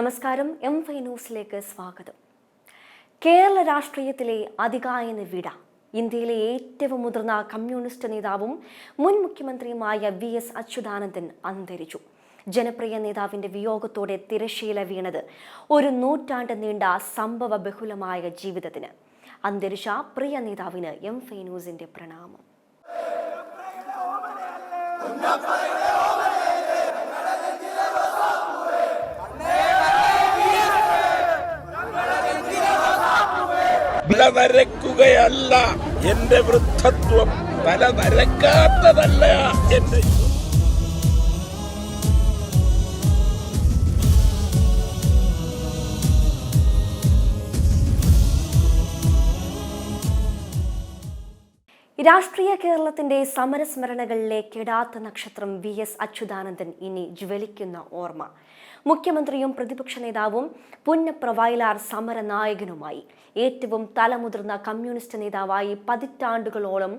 നമസ്കാരം. M5 ന്യൂസിലേക്ക് സ്വാഗതം. കേരള രാഷ്ട്രീയത്തിലെ അതികായന വിട ഇന്ത്യയിലെ ഏറ്റവും മുതിർന്ന കമ്മ്യൂണിസ്റ്റ് നേതാവും മുൻ മുഖ്യമന്ത്രിയുമായ VS അച്യുതാനന്ദൻ അന്തരിച്ചു. ജനപ്രിയ നേതാവിന്റെ വിയോഗത്തോടെ തിരശ്ശീല വീണത് ഒരു നൂറ്റാണ്ട് നീണ്ട സംഭവ ബഹുലമായ ജീവിതത്തിന്. അന്തരിച്ച പ്രിയ നേതാവിന് M5 ന്യൂസിന്റെ പ്രണാമം. വരയ്ക്കുകയല്ല എന്റെ വൃദ്ധത്വം, തല വരക്കാത്തതല്ല എന്റെ. രാഷ്ട്രീയ കേരളത്തിന്റെ സമരസ്മരണകളിലെ കെടാത്ത നക്ഷത്രം VS അച്യുതാനന്ദൻ ഇനി ജ്വലിക്കുന്ന ഓർമ്മ. മുഖ്യമന്ത്രിയും പ്രതിപക്ഷ നേതാവും പുന്നപ്ര വയലാർ സമരനായകനുമായി ഏറ്റവും തലമുതിർന്ന കമ്മ്യൂണിസ്റ്റ് നേതാവായി പതിറ്റാണ്ടുകളോളം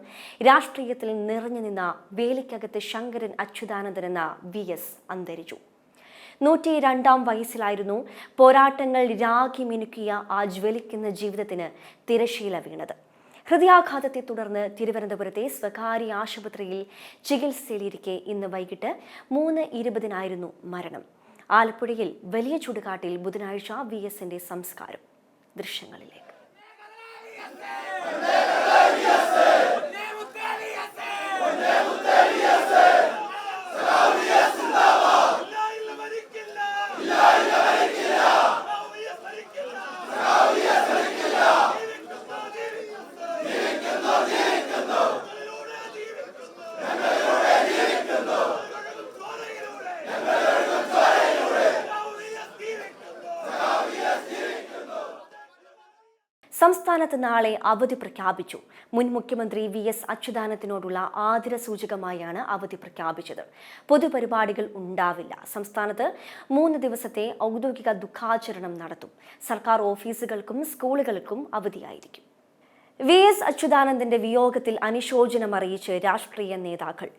രാഷ്ട്രീയത്തിൽ നിറഞ്ഞു നിന്ന വേലിക്കകത്ത് ശങ്കരൻ അച്യുതാനന്ദൻ എന്ന VS അന്തരിച്ചു. 102-ാം വയസ്സിലായിരുന്നു പോരാട്ടങ്ങൾ രാഗി മിനുക്കിയ ആ ജ്വലിക്കുന്ന ജീവിതത്തിന് തിരശ്ശീല വീണത്. ഹൃദയാഘാതത്തെ തുടർന്ന് തിരുവനന്തപുരത്തെ സ്വകാര്യ ആശുപത്രിയിൽ ചികിത്സയിലിരിക്കെ ഇന്ന് വൈകിട്ട് 3:20 മരണം. ആലപ്പുഴയിൽ വലിയ ചുടുകാട്ടിൽ ബുധനാഴ്ച VSന്റെ സംസ്കാരം. ദൃശ്യങ്ങളിലേക്ക്. സംസ്ഥാനത്ത് നാളെ അവധി പ്രഖ്യാപിച്ചു. മുൻ മുഖ്യമന്ത്രി VS അച്യുതാനന്ദനോടുള്ള ആദരസൂചകമായാണ് അവധി പ്രഖ്യാപിച്ചത്. പൊതുപരിപാടികൾ ഉണ്ടാവില്ല. സംസ്ഥാനത്ത് 3 ദിവസത്തെ ഔദ്യോഗിക ദുഃഖാചരണം നടത്തും. സർക്കാർ ഓഫീസുകൾക്കും സ്കൂളുകൾക്കും അവധിയായിരിക്കും. VS അച്യുതാനന്ദന്റെ വിയോഗത്തിൽ അനുശോചനം അറിയിച്ച് രാഷ്ട്രീയ നേതാക്കൾ.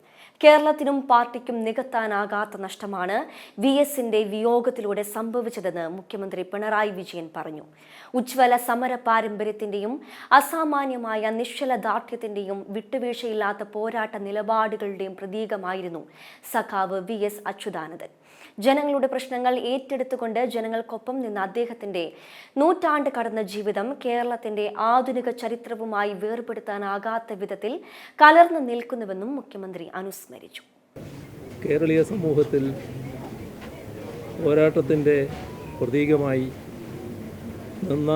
കേരളത്തിനും പാർട്ടിക്കും നികത്താനാകാത്ത നഷ്ടമാണ് VSന്റെ വിയോഗത്തിലൂടെ സംഭവിച്ചതെന്ന് മുഖ്യമന്ത്രി പിണറായി വിജയൻ പറഞ്ഞു. ഉജ്ജ്വല സമര പാരമ്പര്യത്തിന്റെയും അസാമാന്യമായ നിശ്ചലദാർഢ്യത്തിന്റെയും വിട്ടുവീഴ്ചയില്ലാത്ത പോരാട്ട നിലപാടുകളുടെയും പ്രതീകമായിരുന്നു സഖാവ് VS അച്യുതാനന്ദൻ. ജനങ്ങളുടെ പ്രശ്നങ്ങൾ ഏറ്റെടുത്തുകൊണ്ട് ജനങ്ങൾക്കൊപ്പം നിന്ന അദ്ദേഹത്തിന്റെ നൂറ്റാണ്ട് കടന്ന ജീവിതം കേരളത്തിന്റെ ആധുനിക ചരിത്രവുമായി വേർപെടുത്താനാകാത്ത വിധത്തിൽ കലർന്നു നിൽക്കുന്നുവെന്നും മുഖ്യമന്ത്രി അനുസ്മരിച്ചു. കേരളീയ സമൂഹത്തിൽ പോരാട്ടത്തിൻ്റെ പ്രതീകമായി നിന്ന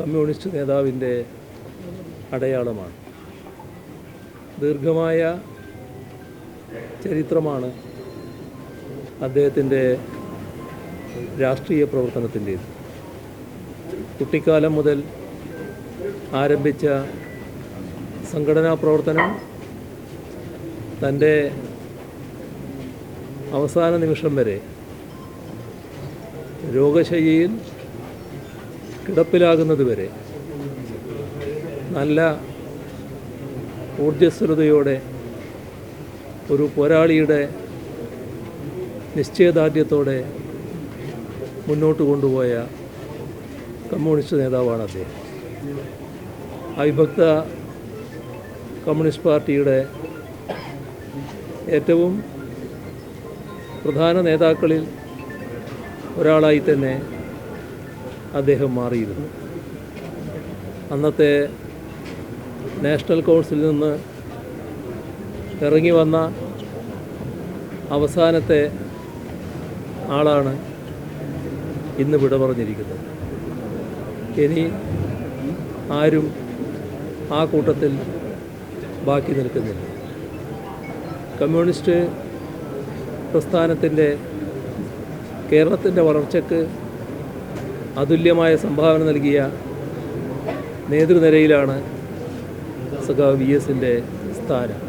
കമ്മ്യൂണിസ്റ്റ് നേതാവിൻ്റെ അടയാളമാണ്. ദീർഘമായ ചരിത്രമാണ് അദ്ദേഹത്തിൻ്റെ രാഷ്ട്രീയ പ്രവർത്തനത്തിൻ്റേത്. കുട്ടിക്കാലം മുതൽ ആരംഭിച്ച സംഘടനാ പ്രവർത്തനം തൻ്റെ അവസാന നിമിഷം വരെ രോഗശയ്യയിൽ കിടപ്പിലാകുന്നതുവരെ നല്ല ഊർജ്ജസ്വലതയോടെ ഒരു പോരാളിയുടെ നിശ്ചയദാർഢ്യത്തോടെ മുന്നോട്ട് കൊണ്ടുപോയ കമ്മ്യൂണിസ്റ്റ് നേതാവാണ് അദ്ദേഹം. അവിഭക്ത കമ്മ്യൂണിസ്റ്റ് പാർട്ടിയുടെ ഏറ്റവും പ്രധാന നേതാക്കളിൽ ഒരാളായി തന്നെ അദ്ദേഹം മാറിയിരുന്നു. അന്നത്തെ നാഷണൽ കൗൺസിലിൽ നിന്ന് ഇറങ്ങി വന്ന അവസാനത്തെ ആളാണ് ഇന്ന് വിട പറഞ്ഞിരിക്കുന്നത്. ഇനി ആരും ആ കൂട്ടത്തിൽ ബാക്കി നിൽക്കുന്നില്ല. കമ്മ്യൂണിസ്റ്റ് പ്രസ്ഥാനത്തിൻ്റെ കേരളത്തിൻ്റെ വളർച്ചയ്ക്ക് അതുല്യമായ സംഭാവന നൽകിയ നേതൃനിരയിലാണ് സഖാവ് VSന്റെ സ്ഥാനം.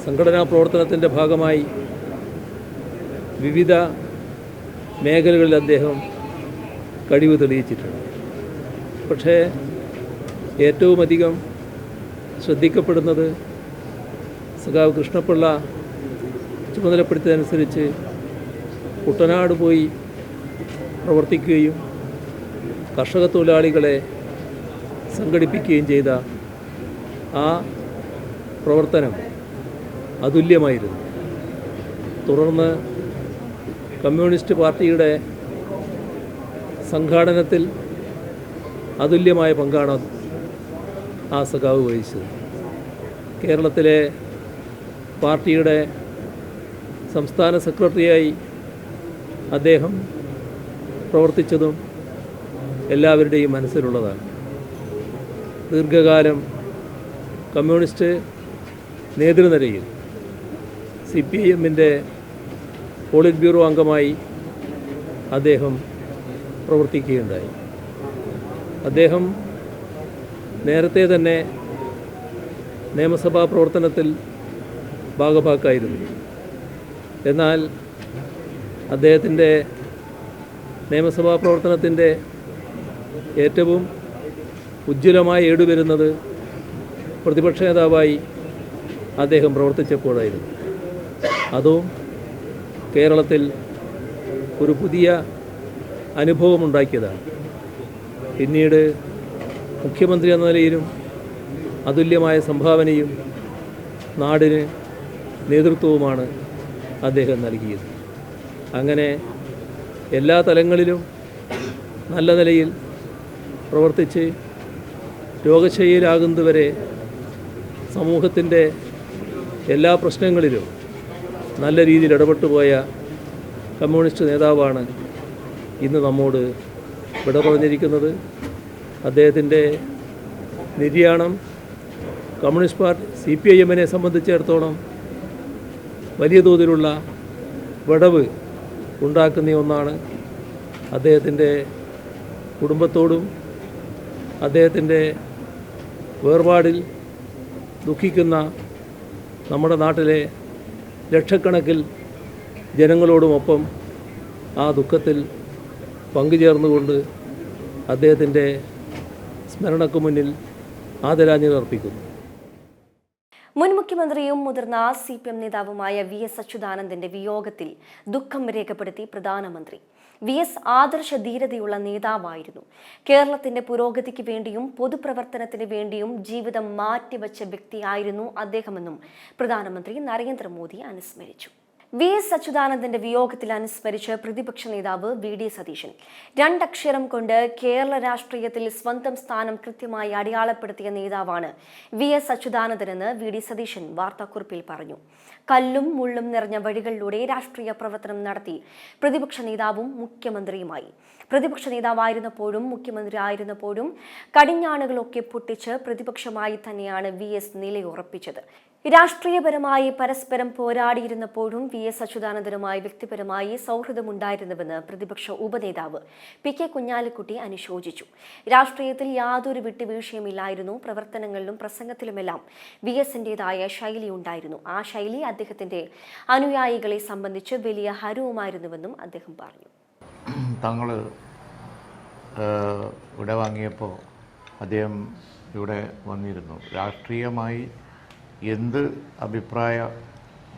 സംഘടനാ പ്രവർത്തനത്തിൻ്റെ ഭാഗമായി വിവിധ മേഖലകളിൽ അദ്ദേഹം കഴിവ് തെളിയിച്ചിട്ടുണ്ട്. പക്ഷേ ഏറ്റവും അധികം ശ്രദ്ധിക്കപ്പെടുന്നത് സഖാവ് കൃഷ്ണപിള്ള ചുമതലപ്പെടുത്തിയതനുസരിച്ച് കുട്ടനാട് പോയി പ്രവർത്തിക്കുകയും കർഷക തൊഴിലാളികളെ സംഘടിപ്പിക്കുകയും ചെയ്ത ആ പ്രവർത്തനം അതുല്യമായിരുന്നു. തുടർന്ന് കമ്മ്യൂണിസ്റ്റ് പാർട്ടിയുടെ സംഘാടനത്തിൽ അതുല്യമായ പങ്കാണ് ആ സഖാവ് വഹിച്ചത്. കേരളത്തിലെ പാർട്ടിയുടെ സംസ്ഥാന സെക്രട്ടറിയായി അദ്ദേഹം പ്രവർത്തിച്ചതും എല്ലാവരുടെയും മനസ്സിലുള്ളതാണ്. ദീർഘകാലം കമ്മ്യൂണിസ്റ്റ് നേതൃനിരയിൽ CPIMൻ്റെ പോളിറ്റ് ബ്യൂറോ അംഗമായി അദ്ദേഹം പ്രവർത്തിക്കുകയുണ്ടായി. അദ്ദേഹം നേരത്തെ തന്നെ നിയമസഭാ പ്രവർത്തനത്തിൽ ഭാഗഭാക്കായിരുന്നു. എന്നാൽ അദ്ദേഹത്തിൻ്റെ നിയമസഭാ പ്രവർത്തനത്തിൻ്റെ ഏറ്റവും ഉജ്ജ്വലമായ ഏടുവരുന്നത് പ്രതിപക്ഷ നേതാവായി അദ്ദേഹം പ്രവർത്തിച്ചപ്പോഴായിരുന്നു. അതും കേരളത്തിൽ ഒരു പുതിയ അനുഭവമുണ്ടാക്കിയതാണ്. പിന്നീട് മുഖ്യമന്ത്രി എന്ന നിലയിലും അതുല്യമായ സംഭാവനയും നാടിന് നേതൃത്വവുമാണ് അദ്ദേഹം നൽകിയത്. അങ്ങനെ എല്ലാ തലങ്ങളിലും നല്ല നിലയിൽ പ്രവർത്തിച്ച് രോഗശയ്യയിലാകുന്നതുവരെ സമൂഹത്തിൻ്റെ എല്ലാ പ്രശ്നങ്ങളിലും നല്ല രീതിയിൽ ഇടപെട്ടു പോയ കമ്മ്യൂണിസ്റ്റ് നേതാവാണ് ഇന്ന് നമ്മോട് വിട പറഞ്ഞിരിക്കുന്നത്. അദ്ദേഹത്തിൻ്റെ നിര്യാണം കമ്മ്യൂണിസ്റ്റ് പാർട്ടി CPIMനെ സംബന്ധിച്ചിടത്തോളം വലിയ തോതിലുള്ള വിടവ് ഉണ്ടാക്കുന്ന ഒന്നാണ്. അദ്ദേഹത്തിൻ്റെ കുടുംബത്തോടും അദ്ദേഹത്തിൻ്റെ വേർപാടിൽ ദുഃഖിക്കുന്ന നമ്മുടെ നാട്ടിലെ ലക്ഷക്കണക്കിൽ ജനങ്ങളോടുമൊപ്പം ആ ദുഃഖത്തിൽ പങ്കുചേർന്നുകൊണ്ട് അദ്ദേഹത്തിൻ്റെ സ്മരണയ്ക്ക് മുന്നിൽ ആദരാഞ്ജലി അർപ്പിക്കുന്നു. മുൻ മുഖ്യമന്ത്രിയും മുതിർന്ന CPM നേതാവുമായ VS അച്യുതാനന്ദന്റെ വിയോഗത്തിൽ ദുഃഖം രേഖപ്പെടുത്തി പ്രധാനമന്ത്രി. VS ആദർശ ധീരതയുള്ള നേതാവായിരുന്നു. കേരളത്തിന്റെ പുരോഗതിക്ക് വേണ്ടിയും പൊതുപ്രവർത്തനത്തിന് വേണ്ടിയും ജീവിതം മാറ്റിവെച്ച വ്യക്തിയായിരുന്നു അദ്ദേഹമെന്നും പ്രധാനമന്ത്രി നരേന്ദ്രമോദി അനുസ്മരിച്ചു. VS അച്യുതാനന്ദന്റെ വിയോഗത്തിൽ അനുസ്മരിച്ച് പ്രതിപക്ഷ നേതാവ് VD സതീശൻ. രണ്ടക്ഷരം കൊണ്ട് കേരള രാഷ്ട്രീയത്തിൽ സ്വന്തം സ്ഥാനം കൃത്യമായി അടയാളപ്പെടുത്തിയ നേതാവാണ് VS അച്യുതാനന്ദനെന്ന് VD സതീശൻ വാർത്താക്കുറിപ്പിൽ പറഞ്ഞു. കല്ലും മുള്ളും നിറഞ്ഞ വഴികളിലൂടെ രാഷ്ട്രീയ പ്രവർത്തനം നടത്തി പ്രതിപക്ഷ നേതാവും മുഖ്യമന്ത്രിയുമായി. പ്രതിപക്ഷ നേതാവായിരുന്നപ്പോഴും മുഖ്യമന്ത്രി ആയിരുന്നപ്പോഴും കടിഞ്ഞാണുകളൊക്കെ പൊട്ടിച്ച് പ്രതിപക്ഷമായി തന്നെയാണ് VS നിലയുറപ്പിച്ചത്. രാഷ്ട്രീയപരമായി പരസ്പരം പോരാടിയിരുന്നപ്പോഴും VS അച്യുതാനന്ദനുമായി വ്യക്തിപരമായി സൗഹൃദമുണ്ടായിരുന്നുവെന്ന് പ്രതിപക്ഷ ഉപനേതാവ് PK കുഞ്ഞാലിക്കുട്ടി അനുശോചിച്ചു. രാഷ്ട്രീയത്തിൽ യാതൊരു വിട്ടുവീഴ്ചയുമില്ലായിരുന്നു. പ്രവർത്തനങ്ങളിലും പ്രസംഗത്തിലുമെല്ലാം VSന്റേതായ ശൈലി ഉണ്ടായിരുന്നു. ആ ശൈലി അദ്ദേഹത്തിന്റെ അനുയായികളെ സംബന്ധിച്ച് വലിയ ഹരവുമായിരുന്നുവെന്നും അദ്ദേഹം പറഞ്ഞു. തങ്ങൾ ഇവിടെ വാങ്ങിയപ്പോൾ അദ്ദേഹം ഇവിടെ വന്നിരുന്നു. രാഷ്ട്രീയമായി എന്ത് അഭിപ്രായ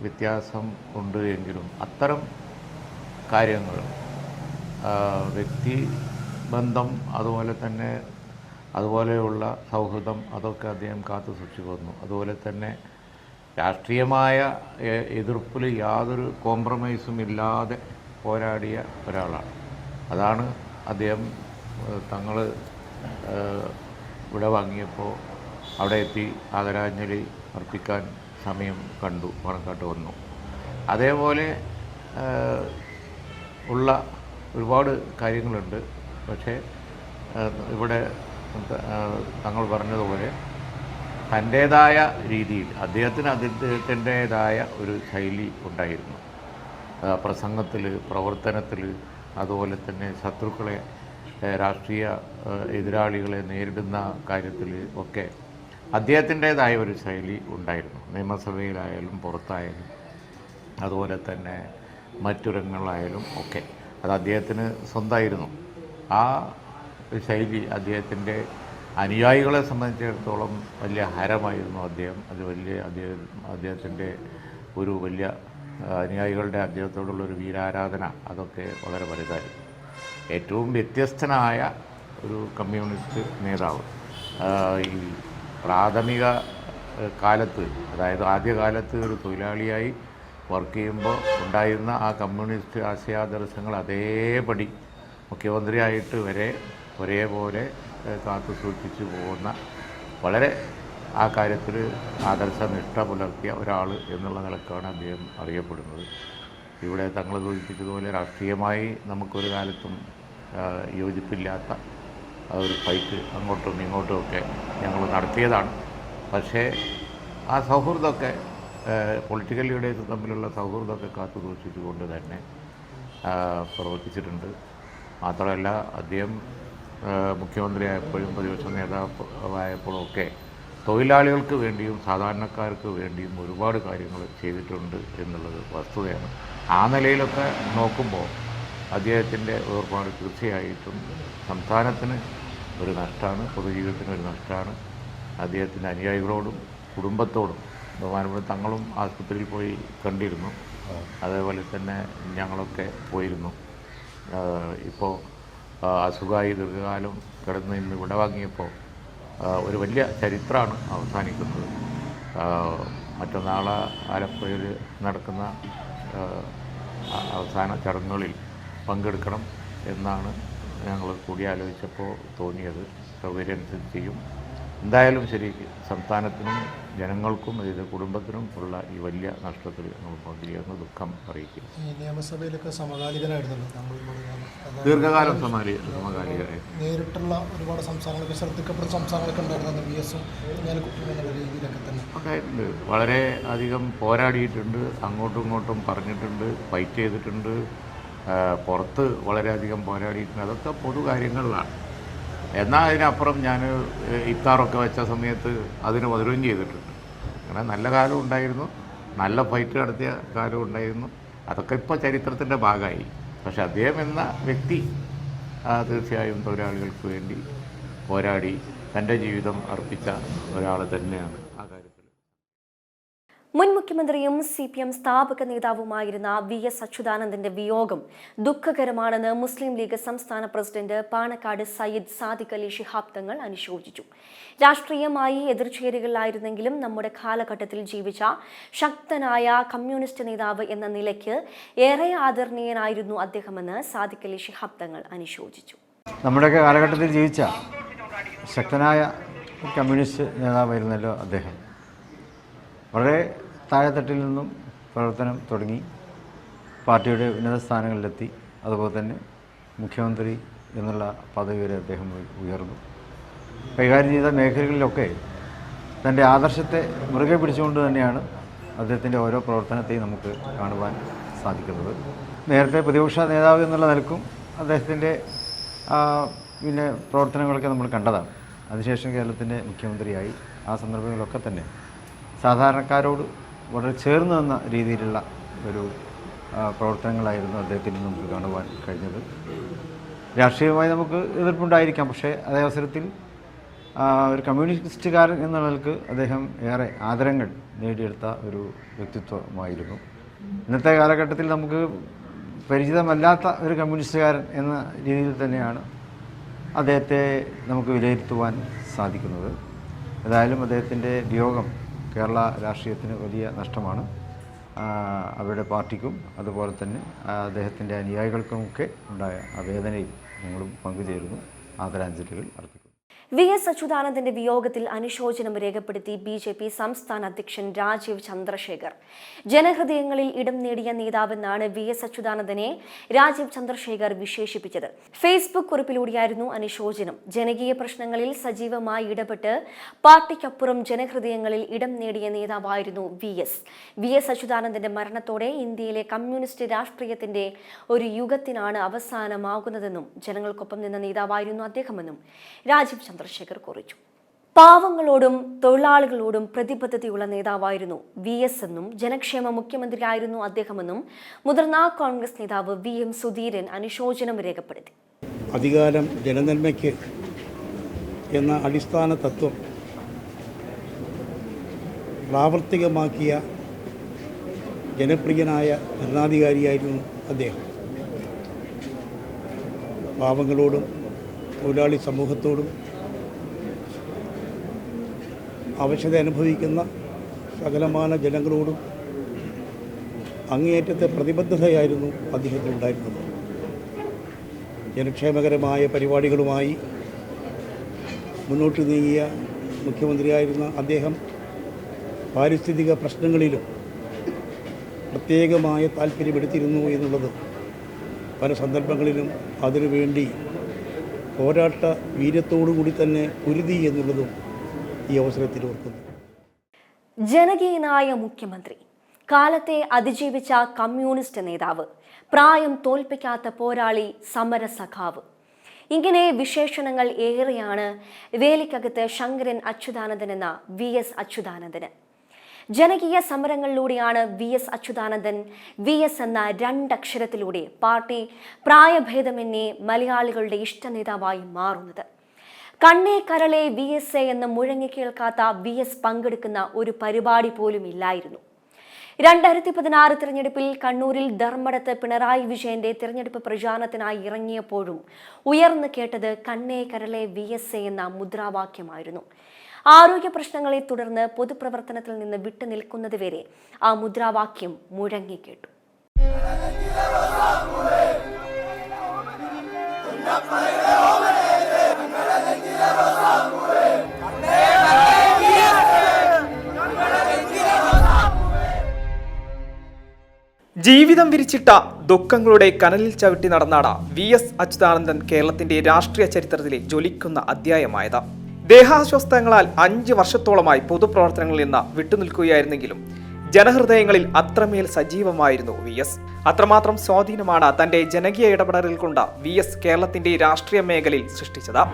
വ്യത്യാസം ഉണ്ട് എങ്കിലും അത്തരം കാര്യങ്ങൾ വ്യക്തിബന്ധം അതുപോലെയുള്ള സൗഹൃദം അതൊക്കെ അദ്ദേഹം കാത്തു സൂക്ഷിച്ചു വന്നു. അതുപോലെ തന്നെ രാഷ്ട്രീയമായ എതിർപ്പിൽ യാതൊരു കോംപ്രമൈസും ഇല്ലാതെ പോരാടിയ ഒരാളാണ്. അതാണ് അദ്ദേഹം തങ്ങൾ ഇവിടെ വാങ്ങിയപ്പോൾ അവിടെ എത്തി ആദരാഞ്ജലി അർപ്പിക്കാൻ സമയം കണക്കാട്ട് വന്നു. അതേപോലെ ഉള്ള ഒരുപാട് കാര്യങ്ങളുണ്ട്. പക്ഷേ ഇവിടെ തങ്ങൾ പറഞ്ഞതുപോലെ തൻ്റേതായ രീതിയിൽ അദ്ദേഹത്തിൻ്റേതായ ഒരു ശൈലി ഉണ്ടായിരുന്നു. പ്രസംഗത്തിൽ, പ്രവർത്തനത്തിൽ, അതുപോലെ തന്നെ ശത്രുക്കളെ, രാഷ്ട്രീയ എതിരാളികളെ നേരിടുന്ന കാര്യത്തിൽ ഒക്കെ അദ്ദേഹത്തിൻ്റേതായ ഒരു ശൈലി ഉണ്ടായിരുന്നു. നിയമസഭയിലായാലും പുറത്തായാലും അതുപോലെ തന്നെ മറ്റുരങ്ങളിലായാലും ഒക്കെ അത് അദ്ദേഹത്തിന് സ്വന്തമായിരുന്നു. ആ ശൈലി അദ്ദേഹത്തിൻ്റെ അനുയായികളെ സംബന്ധിച്ചിടത്തോളം വലിയ ഹരമായിരുന്നു. അത് അദ്ദേഹത്തിൻ്റെ ഒരു വലിയ അനുയായികളുടെ അദ്ദേഹത്തോടുള്ളൊരു വീരാരാധന അതൊക്കെ വളരെ വലുതായിരുന്നു. ഏറ്റവും വ്യത്യസ്തനായ ഒരു കമ്മ്യൂണിസ്റ്റ് നേതാവ്. ഈ പ്രാഥമിക കാലത്ത്, അതായത് ആദ്യകാലത്ത് ഒരു തൊഴിലാളിയായി വർക്ക് ചെയ്യുമ്പോൾ ഉണ്ടായിരുന്ന ആ കമ്മ്യൂണിസ്റ്റ് ആശയാദർശങ്ങൾ അതേപടി മുഖ്യമന്ത്രിയായിട്ട് വരെ ഒരേപോലെ കാത്തു സൂക്ഷിച്ചു പോകുന്ന, വളരെ ആ കാര്യത്തിൽ ആദർശനിഷ്ഠ പുലർത്തിയ ഒരാൾ എന്നുള്ള നിലക്കാണ് അദ്ദേഹം അറിയപ്പെടുന്നത്. ഇവിടെ തങ്ങൾ സൂചിപ്പിച്ചതുപോലെ രാഷ്ട്രീയമായി നമുക്കൊരു കാലത്തും യോജിപ്പില്ലാത്ത ഒരു ഫൈറ്റ് അങ്ങോട്ടും ഇങ്ങോട്ടും ഒക്കെ ഞങ്ങൾ നടത്തിയതാണ്. പക്ഷേ ആ സൗഹൃദമൊക്കെ പൊളിറ്റിക്കൽ ലീഡേഴ്സ് തമ്മിലുള്ള സൗഹൃദമൊക്കെ കാത്തു സൂക്ഷിച്ചുകൊണ്ട് തന്നെ പ്രവർത്തിച്ചിട്ടുണ്ട്. മാത്രമല്ല അദ്ദേഹം മുഖ്യമന്ത്രിയായപ്പോഴും പ്രതിപക്ഷ നേതാവായപ്പോഴും ഒക്കെ തൊഴിലാളികൾക്ക് വേണ്ടിയും സാധാരണക്കാർക്ക് വേണ്ടിയും ഒരുപാട് കാര്യങ്ങൾ ചെയ്തിട്ടുണ്ട് എന്നുള്ളത് വസ്തുതയാണ്. ആ നിലയിലൊക്കെ നോക്കുമ്പോൾ അദ്ദേഹത്തിൻ്റെ വേർപാട് തീർച്ചയായിട്ടും സംസ്ഥാനത്തിന് ഒരു നഷ്ടമാണ്, പൊതുജീവിതത്തിന് ഒരു നഷ്ടമാണ്. അദ്ദേഹത്തിൻ്റെ അനുയായികളോടും കുടുംബത്തോടും ബഹുമാനപ്പെട്ട തങ്ങളും ആശുപത്രിയിൽ പോയി കണ്ടിരുന്നു. അതേപോലെ തന്നെ ഞങ്ങളൊക്കെ പോയിരുന്നു. ഇപ്പോൾ അസുഖമായി ദീർഘകാലം കിടന്ന് ഇന്ന് വിടവാങ്ങിയപ്പോൾ ഒരു വലിയ ചരിത്രമാണ് അവസാനിക്കുന്നത്. മറ്റന്നാൾ ആലപ്പുഴയിൽ നടക്കുന്ന അവസാന ചടങ്ങുകളിൽ പങ്കെടുക്കണം എന്നാണ് ഞങ്ങൾ കൂടിയാലോചിച്ചപ്പോൾ തോന്നിയത്. സൗകര്യം അനുസരിച്ച് ചെയ്യും. എന്തായാലും ശരി, സംസ്ഥാനത്തിനും ജനങ്ങൾക്കും ഇത് കുടുംബത്തിനും ഉള്ള ഈ വലിയ നഷ്ടത്തിൽ നമ്മൾ പങ്കുചേർന്ന് ദുഃഖം അറിയിക്കും. നിയമസഭയിലൊക്കെ സമകാലികനായിരുന്നല്ലോ നമ്മൾ, ദീർഘകാലം സമകാലികനായി നേരിട്ടുള്ള ഒരുപാട് സംസ്ഥാനങ്ങളൊക്കെ ശ്രദ്ധിക്കപ്പെടുന്ന സംസ്ഥാനങ്ങളൊക്കെ ഉണ്ടായിരുന്നു. VS രീതിയിലൊക്കെ തന്നെ ഉണ്ടായിട്ടുണ്ട്. വളരെ അധികം പോരാടിയിട്ടുണ്ട്, അങ്ങോട്ടും ഇങ്ങോട്ടും പറഞ്ഞിട്ടുണ്ട്, ഫൈറ്റ് ചെയ്തിട്ടുണ്ട്, പുറത്ത് വളരെയധികം പോരാടിയിട്ടുണ്ട്. അതൊക്കെ പൊതു കാര്യങ്ങളിലാണ്. എന്നാൽ അതിനപ്പുറം ഞാൻ ഇഫ്താറൊക്കെ വെച്ച സമയത്ത് അതിന് മധുരം ചെയ്തിട്ടുണ്ട്. അങ്ങനെ നല്ല കാലം ഉണ്ടായിരുന്നു, നല്ല ഫൈറ്റ് നടത്തിയ കാലം ഉണ്ടായിരുന്നു. അതൊക്കെ ഇപ്പോൾ ചരിത്രത്തിൻ്റെ ഭാഗമായി. പക്ഷെ അദ്ദേഹം എന്ന വ്യക്തി തീർച്ചയായും തൊഴിലാളികൾക്ക് വേണ്ടി പോരാടി തൻ്റെ ജീവിതം അർപ്പിച്ച ഒരാൾ തന്നെയാണ്. ആ കാര്യത്തിൽ മുൻ മുഖ്യമന്ത്രിയും CPM സ്ഥാപക നേതാവുമായിരുന്ന VS അച്യുതാനന്ദന്റെ വിയോഗം ദുഃഖകരമാണെന്ന് മുസ്ലിം ലീഗ് സംസ്ഥാന പ്രസിഡന്റ് പാണക്കാട് സയ്യിദ് സാദിഖ് അലി ശിഹാബ് തങ്ങൾ അനുശോചിച്ചു. രാഷ്ട്രീയമായി എതിർചേരികളിലായിരുന്നെങ്കിലും നമ്മുടെ കാലഘട്ടത്തിൽ ജീവിച്ച ശക്തനായ കമ്മ്യൂണിസ്റ്റ് നേതാവ് എന്ന നിലയ്ക്ക് ഏറെ ആദരണീയനായിരുന്നു അദ്ദേഹമെന്ന് സാദിഖ് അലി ശിഹാബ് തങ്ങൾ അനുശോചിച്ചു. നമ്മുടെയൊക്കെ കാലഘട്ടത്തിൽ ജീവിച്ച ശക്തനായ കമ്മ്യൂണിസ്റ്റ് നേതാവായിരുന്നല്ലോ അദ്ദേഹം. വളരെ താഴെത്തട്ടിൽ നിന്നും പ്രവർത്തനം തുടങ്ങി പാർട്ടിയുടെ ഉന്നത സ്ഥാനങ്ങളിലെത്തി. അതുപോലെ തന്നെ മുഖ്യമന്ത്രി എന്നുള്ള പദവി വരെ അദ്ദേഹം ഉയർന്നു. കൈകാര്യം ചെയ്ത മേഖലകളിലൊക്കെ തൻ്റെ ആദർശത്തെ മുറുകെ പിടിച്ചുകൊണ്ട് തന്നെയാണ് അദ്ദേഹത്തിൻ്റെ ഓരോ പ്രവർത്തനത്തെയും നമുക്ക് കാണുവാൻ സാധിക്കുന്നത്. നേരത്തെ പ്രതിപക്ഷ നേതാവ് എന്നുള്ള നിലക്കും അദ്ദേഹത്തിൻ്റെ പിന്നെ പ്രവർത്തനങ്ങളൊക്കെ നമ്മൾ കണ്ടതാണ്. അതിനുശേഷം കേരളത്തിൻ്റെ മുഖ്യമന്ത്രിയായി ആ സന്ദർഭങ്ങളിലൊക്കെ തന്നെ സാധാരണക്കാരോട് വളരെ ചേർന്ന് നിന്ന രീതിയിലുള്ള ഒരു പ്രവർത്തനങ്ങളായിരുന്നു അദ്ദേഹത്തിൽ നിന്ന് നമുക്ക് കാണുവാൻ കഴിഞ്ഞത്. രാഷ്ട്രീയമായി നമുക്ക് എതിർപ്പുണ്ടായിരിക്കാം, പക്ഷേ അതേ അവസരത്തിൽ ഒരു കമ്മ്യൂണിസ്റ്റുകാരൻ എന്ന നിലക്ക് അദ്ദേഹം ഏറെ ആദരങ്ങൾ നേടിയെടുത്ത ഒരു വ്യക്തിത്വമായിരുന്നു. ഇന്നത്തെ കാലഘട്ടത്തിൽ നമുക്ക് പരിചിതമല്ലാത്ത ഒരു കമ്മ്യൂണിസ്റ്റുകാരൻ എന്ന രീതിയിൽ തന്നെയാണ് അദ്ദേഹത്തെ നമുക്ക് വിലയിരുത്തുവാൻ സാധിക്കുന്നത്. ഏതായാലും അദ്ദേഹത്തിൻ്റെ വിയോഗം കേരള രാഷ്ട്രീയത്തിന് വലിയ നഷ്ടമാണ്. അവരുടെ പാർട്ടിക്കും അതുപോലെ തന്നെ അദ്ദേഹത്തിൻ്റെ അനുയായികൾക്കുമൊക്കെ ഉണ്ടായ ആ വേദനയിൽ ഞങ്ങളും പങ്കുചേരുന്നു. ആദരാഞ്ജലികൾ അർപ്പിക്കുന്നു. VS അച്യുതാനന്ദന്റെ വിയോഗത്തിൽ അനുശോചനം രേഖപ്പെടുത്തി BJP സംസ്ഥാന അധ്യക്ഷൻ രാജീവ് ചന്ദ്രശേഖർ. ജനഹൃദയങ്ങളിൽ ഇടം നേടിയ നേതാവെന്നാണ് VS അച്യുതാനന്ദനെ രാജീവ് ചന്ദ്രശേഖർ വിശേഷിപ്പിച്ചത്. ഫേസ്ബുക്ക് കുറിപ്പിലൂടെയായിരുന്നു അനുശോചനം. ജനകീയ പ്രശ്നങ്ങളിൽ സജീവമായി ഇടപെട്ട് പാർട്ടിക്കപ്പുറം ജനഹൃദയങ്ങളിൽ ഇടം നേടിയ നേതാവായിരുന്നു VS അച്യുതാനന്ദന്റെ മരണത്തോടെ ഇന്ത്യയിലെ കമ്മ്യൂണിസ്റ്റ് രാഷ്ട്രീയത്തിന്റെ ഒരു യുഗത്തിനാണ് അവസാനമാകുന്നതെന്നും ജനങ്ങൾക്കൊപ്പം നിന്ന നേതാവായിരുന്നു അദ്ദേഹമെന്നും രാജീവ് ചന്ദ്രശേഖർ കുറിച്ചു. പാവങ്ങളോടും തൊഴിലാളികളോടും പ്രതിബദ്ധതയുള്ള നേതാവായിരുന്നു VS എന്നും ജനക്ഷേമ മുഖ്യമന്ത്രിയായിരുന്നു അദ്ദേഹമെന്നും മുതിർന്ന കോൺഗ്രസ് നേതാവ് VM സുധീരൻ അനുശോചനം രേഖപ്പെടുത്തി. അധികാരം ജനനന്മയ്ക്ക് എന്ന അടിസ്ഥാന തത്വം പ്രാവർത്തികമാക്കിയ ജനപ്രിയനായ ഭരണാധികാരിയായിരുന്നു അദ്ദേഹം. പാവങ്ങളോടും തൊഴിലാളി സമൂഹത്തോടും അവശത അനുഭവിക്കുന്ന സകലമാന ജനങ്ങളോടും അങ്ങേയറ്റത്തെ പ്രതിബദ്ധതയായിരുന്നു അദ്ദേഹത്തിനുണ്ടായിരുന്നത്. ജനക്ഷേമകരമായ പരിപാടികളുമായി മുന്നോട്ട് നീങ്ങിയ മുഖ്യമന്ത്രിയായിരുന്ന അദ്ദേഹം പാരിസ്ഥിതിക പ്രശ്നങ്ങളിലും പ്രത്യേകമായ താല്പര്യമെടുത്തിരുന്നു എന്നുള്ളത് പല സന്ദർഭങ്ങളിലും അതിനുവേണ്ടി പോരാട്ട വീര്യത്തോടുകൂടി തന്നെ പൊരുതി എന്നുള്ളതും ഈ അവസരത്തിൽ ഓർക്കുന്നു. ജനകീയനായ മുഖ്യമന്ത്രി, കാലത്തെ അതിജീവിച്ച കമ്മ്യൂണിസ്റ്റ് നേതാവ്, പ്രായം തോൽപ്പിക്കാത്ത പോരാളി, സമരസഖാവ്, ഇങ്ങനെ വിശേഷണങ്ങൾ ഏറെയാണ് വേലിക്കകത്ത് ശങ്കരൻ അച്യുതാനന്ദൻ എന്ന VS അച്യുതാനന്ദന്. ജനകീയ സമരങ്ങളിലൂടെയാണ് VS അച്യുതാനന്ദൻ VS എന്ന രണ്ടക്ഷരത്തിലൂടെ പാർട്ടി പ്രായഭേദമന്യേ മലയാളികളുടെ ഇഷ്ട നേതാവായി മാറുന്നത്. കണ്ണേ കരളെ VSA എന്ന് മുഴങ്ങിക്കേൾക്കാത്ത VS പങ്കെടുക്കുന്ന ഒരു പരിപാടി പോലും ഇല്ലായിരുന്നു. 2016 തിരഞ്ഞെടുപ്പിൽ കണ്ണൂരിൽ ധർമ്മടത്ത് പിണറായി വിജയന്റെ തിരഞ്ഞെടുപ്പ് പ്രചാരണത്തിനായി ഇറങ്ങിയപ്പോഴും ഉയർന്നു കേട്ടത് കണ്ണേ കരളെ VSA എന്ന മുദ്രാവാക്യമായിരുന്നു. ആരോഗ്യ പ്രശ്നങ്ങളെ തുടർന്ന് പൊതുപ്രവർത്തനത്തിൽ നിന്ന് വിട്ടുനിൽക്കുന്നതുവരെ ആ മുദ്രാവാക്യം മുഴങ്ങിക്കേട്ടു. ജീവിതം വിരിച്ചിട്ട ദുഃഖങ്ങളുടെ കനലിൽ ചവിട്ടി നടന്നാണ് VS അച്യുതാനന്ദൻ കേരളത്തിന്റെ രാഷ്ട്രീയ ചരിത്രത്തിലെ ജ്വലിക്കുന്ന അധ്യായമായത്. ദേഹാസ്വസ്ഥങ്ങളാൽ 5 വർഷത്തോളമായി പൊതുപ്രവർത്തനങ്ങളിൽ നിന്ന് വിട്ടുനിൽക്കുകയായിരുന്നെങ്കിലും ജനഹൃദയങ്ങളിൽ അത്രമേൽ സജീവമായിരുന്നു VS. അത്രമാത്രം സ്വാധീനമാണ് തന്റെ ജനകീയ ഇടപെടലുകൾ കൊണ്ട് VS കേരളത്തിന്റെ രാഷ്ട്രീയ മേഖലയിൽ സൃഷ്ടിച്ചത്.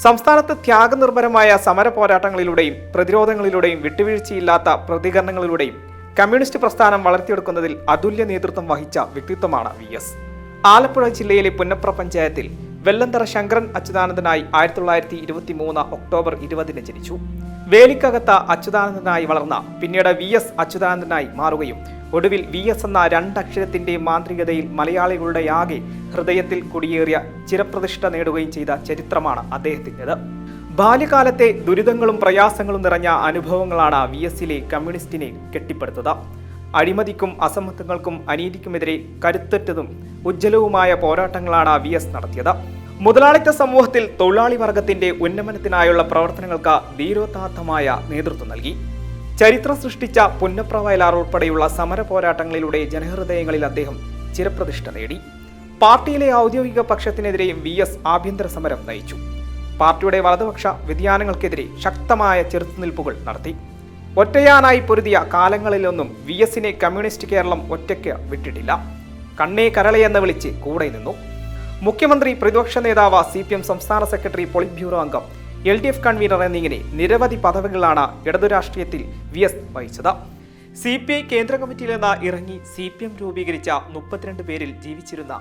സംസ്ഥാനത്ത് ത്യാഗനിർഭരമായ സമര പോരാട്ടങ്ങളിലൂടെയും പ്രതിരോധങ്ങളിലൂടെയും വിട്ടുവീഴ്ചയില്ലാത്ത പ്രതികരണങ്ങളിലൂടെയും കമ്മ്യൂണിസ്റ്റ് പ്രസ്ഥാനം വളർത്തിയെടുക്കുന്നതിൽ അതുല്യ നേതൃത്വം വഹിച്ച വ്യക്തിത്വമാണ് VS. ആലപ്പുഴ ജില്ലയിലെ പുന്നപ്ര പഞ്ചായത്തിൽ വെല്ലന്തറ ശങ്കരൻ അച്യുതാനന്ദനായി 1923 ഒക്ടോബർ 20 ജനിച്ചു. വേലിക്കകത്ത അച്യുതാനന്ദനായി വളർന്ന പിന്നീട് VS അച്യുതാനന്ദനായി മാറുകയും ഒടുവിൽ VS എന്ന രണ്ടക്ഷരത്തിന്റെ മാന്ത്രികതയിൽ മലയാളികളുടെ ആകെ ഹൃദയത്തിൽ കുടിയേറിയ ചിരപ്രതിഷ്ഠ നേടുകയും ചെയ്ത ചരിത്രമാണ് അദ്ദേഹത്തിൻ്റെത്. ബാല്യകാലത്തെ ദുരിതങ്ങളും പ്രയാസങ്ങളും നിറഞ്ഞ അനുഭവങ്ങളാണ് VSലെ കമ്മ്യൂണിസ്റ്റിനെ കെട്ടിപ്പടുത്തത്. അഴിമതിക്കും അസമത്വങ്ങൾക്കും അനീതിക്കുമെതിരെ കരുത്തുറ്റതും ഉജ്ജ്വലവുമായ പോരാട്ടങ്ങളാണ് VS നടത്തിയത്. മുതലാളിത്ത സമൂഹത്തിൽ തൊഴിലാളി വർഗത്തിന്റെ ഉന്നമനത്തിനായുള്ള പ്രവർത്തനങ്ങൾക്ക് ധീരോദാത്തമായ നേതൃത്വം നൽകി. ചരിത്രം സൃഷ്ടിച്ച പുന്നപ്ര വയലാർ ഉൾപ്പെടെയുള്ള സമര പോരാട്ടങ്ങളിലൂടെ ജനഹൃദയങ്ങളിൽ അദ്ദേഹം ചിരപ്രതിഷ്ഠ നേടി. പാർട്ടിയിലെ ഔദ്യോഗിക പക്ഷത്തിനെതിരെ VS ആഭ്യന്തര സമരം നയിച്ചു. പാർട്ടിയുടെ വലതുപക്ഷ വ്യതിയാനങ്ങൾക്കെതിരെ ശക്തമായ ചെറുത്തുനിൽപ്പുകൾ നടത്തി. ഒറ്റയാനായി പൊരുതിയ കാലങ്ങളിലൊന്നും VSനെ കമ്മ്യൂണിസ്റ്റ് കേരളം ഒറ്റയ്ക്ക് വിട്ടിട്ടില്ല. കണ്ണേ കരളെ എന്ന് വിളിച്ച് കൂടെ നിന്നു. മുഖ്യമന്ത്രി, പ്രതിപക്ഷ നേതാവ്, CPM സംസ്ഥാന സെക്രട്ടറി, പോളിറ്റ് ബ്യൂറോ അംഗം, LDF കൺവീനർ എന്നിങ്ങനെ നിരവധി പദവികളാണ് ഇടതു രാഷ്ട്രീയത്തിൽ VS വഹിച്ചത്. CPI കേന്ദ്ര കമ്മിറ്റിയിൽ നിന്ന് ഇറങ്ങി CPM രൂപീകരിച്ച 32 പേരിൽ ജീവിച്ചിരുന്ന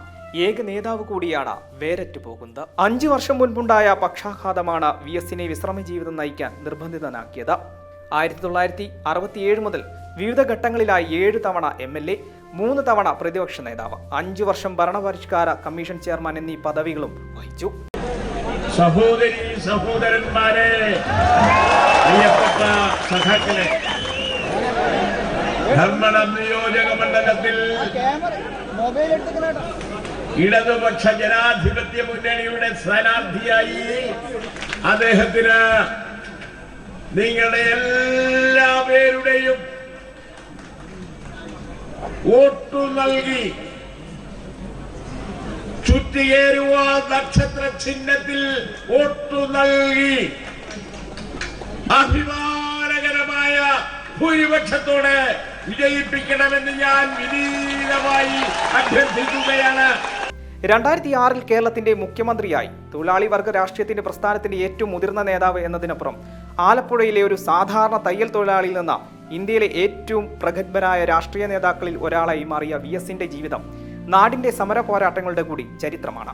ഏക നേതാവ് കൂടിയാണ് വേരറ്റു പോകുന്നത്. 5 വർഷം മുൻപുണ്ടായ പക്ഷാഘാതമാണ് VSനെ വിശ്രമ ജീവിതം നയിക്കാൻ നിർബന്ധിതനാക്കിയത്. 1967 മുതൽ വിവിധ ഘട്ടങ്ങളിലായി 7 തവണ MLA, 3 തവണ പ്രതിപക്ഷ നേതാവ്, 5 വർഷം ഭരണപരിഷ്കാര കമ്മീഷൻ ചെയർമാൻ എന്നീ പദവികളും വഹിച്ചു. സഹോദരി സഹോദരന്മാരെ, പ്രിയപ്പെട്ട സഖാക്കളെ, ധർമ്മടം നിയോജക മണ്ഡലത്തിൽ ഇടതുപക്ഷ ജനാധിപത്യ മുന്നണിയുടെ സ്ഥാനാർത്ഥിയായി അദ്ദേഹത്തിന് നിങ്ങളുടെ എല്ലാവരുടെയും വോട്ടു നൽകി ചുറ്റിയേറുവ നക്ഷത്ര ചിഹ്നത്തിൽ വോട്ടു നൽകി അഭിമാനകരമായ ഭൂരിപക്ഷത്തോടെ വിജയിപ്പിക്കണമെന്ന് ഞാൻ വിനീതമായി അഭ്യർത്ഥിക്കുകയാണ്. 2006 കേരളത്തിന്റെ മുഖ്യമന്ത്രിയായി തൊഴിലാളി വർഗ രാഷ്ട്രീയത്തിന്റെ പ്രസ്ഥാനത്തിന്റെ ഏറ്റവും മുതിർന്ന നേതാവ് എന്നതിനപ്പുറം ആലപ്പുഴയിലെ ഒരു സാധാരണ തയ്യൽ തൊഴിലാളിയിൽ നിന്ന് ഇന്ത്യയിലെ ഏറ്റവും പ്രഗത്ഭരായ രാഷ്ട്രീയ നേതാക്കളിൽ ഒരാളായി മാറിയ VSന്റെ ജീവിതം നാടിന്റെ സമര പോരാട്ടങ്ങളുടെ കൂടി ചരിത്രമാണ്.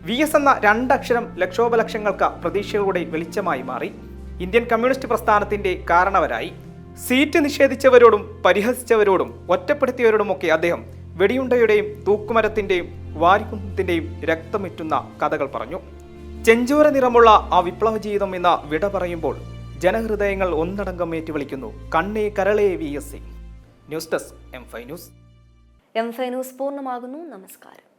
VS എന്ന രണ്ടക്ഷരം ലക്ഷോപലക്ഷങ്ങൾക്ക് പ്രതീക്ഷകളുടെ വെളിച്ചമായി മാറി. ഇന്ത്യൻ കമ്മ്യൂണിസ്റ്റ് പ്രസ്ഥാനത്തിന്റെ കാരണവരായി. സീറ്റ് നിഷേധിച്ചവരോടും പരിഹസിച്ചവരോടും ഒറ്റപ്പെടുത്തിയവരോടുമൊക്കെ അദ്ദേഹം വെടിയുണ്ടയുടെയും തൂക്കുമരത്തിന്റെയും വാരിക്കുന്നത്തിന്റെയും രക്തമിറ്റുന്ന കഥകൾ പറഞ്ഞു. ചെഞ്ചോര നിറമുള്ള ആ വിപ്ലവ ജീവിതം എന്ന വിട പറയുമ്പോൾ ജനഹൃദയങ്ങൾ ഒന്നടങ്കം ഏറ്റുവിളിക്കുന്നു കണ്ണേ കരളേ VSC. News desk M5 news. M5 news പൂർണ്ണമാകുന്നു. നമസ്കാരം.